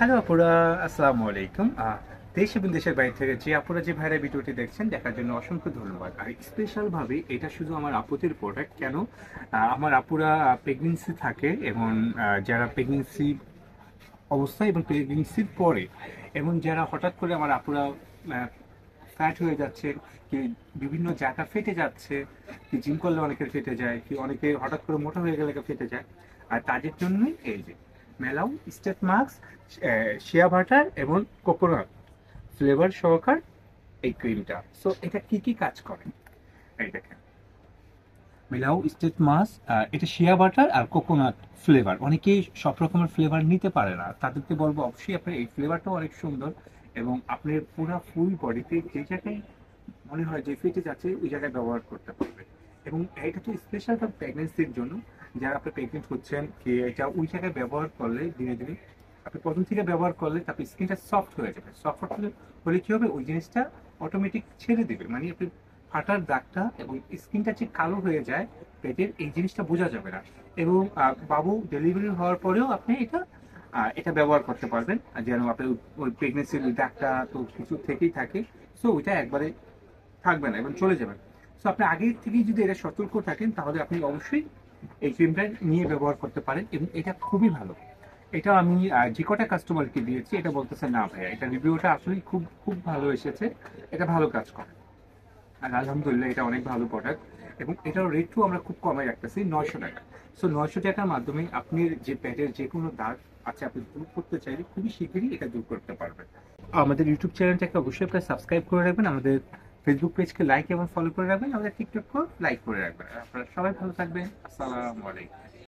Hello আপুরা, আসসালামু আলাইকুম। দেশ এবং দেশের বাইরে থেকে যে আপুরা যে ভাইরা ভিডিওটি দেখছেন দেখার জন্য অসংখ্য ধন্যবাদ। আর স্পেশাল ভাবে এটা শুধু আমার আপুদের প্রোডাক্ট কেন, আমার আপুরা প্রেগনেন্সি থাকে এবং যারা প্রেগনেন্সি অবস্থায় এবং প্রেগনেন্সির পরে এবং যারা হঠাৎ করে আমার আপুরা ফ্যাট হয়ে যাচ্ছে, কি বিভিন্ন জায়গা ফেটে যাচ্ছে, কি জিম করলে অনেকের ফেটে যায়, কি অনেকে হঠাৎ করে মোটা হয়ে গেলে ফেটে যায়। আর তাদের জন্যই এই যে মেলাও স্টেট মাস্ক, শিয়া বাটার এবং কোকোনাট ফ্লেভার সহকার এই ক্রিমটা। সো এটা কি কি কাজ করে এই দেখেন, মিলাও স্টেট মাস। এটা শিয়া বাটার আর কোকোনাট ফ্লেভার। অনেকেই সব রকমের ফ্লেভার নিতে পারে না, তাদেরকে বলবো অবশ্যই আপনার এই ফ্লেভারটাও অনেক সুন্দর এবং আপনার পুরো ফুল বডিতে যে জায়গায় মনে হয় যে ফেটে যাচ্ছে ওই জায়গায় ব্যবহার করতে পারবে। এবং এটা তো স্পেশাল প্রেগনেন্সির জন্য, যারা আপনি প্রেগনেন্ট হচ্ছেন কি এটা ওই জায়গায় ব্যবহার করলে ধীরে ধীরে আপনি প্রথম থেকে ব্যবহার করলে তারপর স্কিনটা সফট হয়ে যাবে। সফট হলে কি হবে, ওই জিনিসটা অটোমেটিক ছেড়ে দিবে, মানে আপনি ফাটার দাগটা এবং স্কিনটা যে কালো হয়ে যায় পেটের, এই জিনিসটা বোঝা যাবে না। এবং বাবু ডেলিভারি হওয়ার পরেও আপনি এটা ব্যবহার করতে পারবেন, আর যেন আপনার ওই প্রেগনেন্সির ওই দাগটা তো কিছু থেকেই থাকে। সো ওইটা একবারে থাকবে না এবং চলে যাবে। সো আপনি আগে থেকেই যদি এটা সতর্ক থাকেন তাহলে আপনি অবশ্যই এই ক্রিমটা নিয়ে ব্যবহার করতে পারেন এবং এটা খুবই ভালো। এটা আমি যে কটা কাস্টমারকে দিয়েছি এটা বলতেছে না ভাইয়া, এটা রিভিউটা আসলে খুব খুব ভালো এসেছে, এটা ভালো কাজ করে। আর আলহামদুলিল্লাহ এটা অনেক ভালো প্রোডাক্ট এবং এটার রেটও আমরা খুব কমে রাখতেছি 900 টাকা। সো 900 টাকার মাধ্যমে আপনি যে পেটের যে কোনো দাগ আছে আপনি দূর করতে চাইলে খুবই শীঘ্রই এটা দূর করতে পারবেন। আমাদের ইউটিউব চ্যানেলটাকে অবশ্যই আপনারা সাবস্ক্রাইব করে রাখবেন, আমাদের ফেসবুক পেজকে লাইক এবং ফলো করে রাখবেন, আমাদের টিকটককেও লাইক করে রাখবেন। আপনারা সবাই ভালো থাকবেন। আসসালামু আলাইকুম।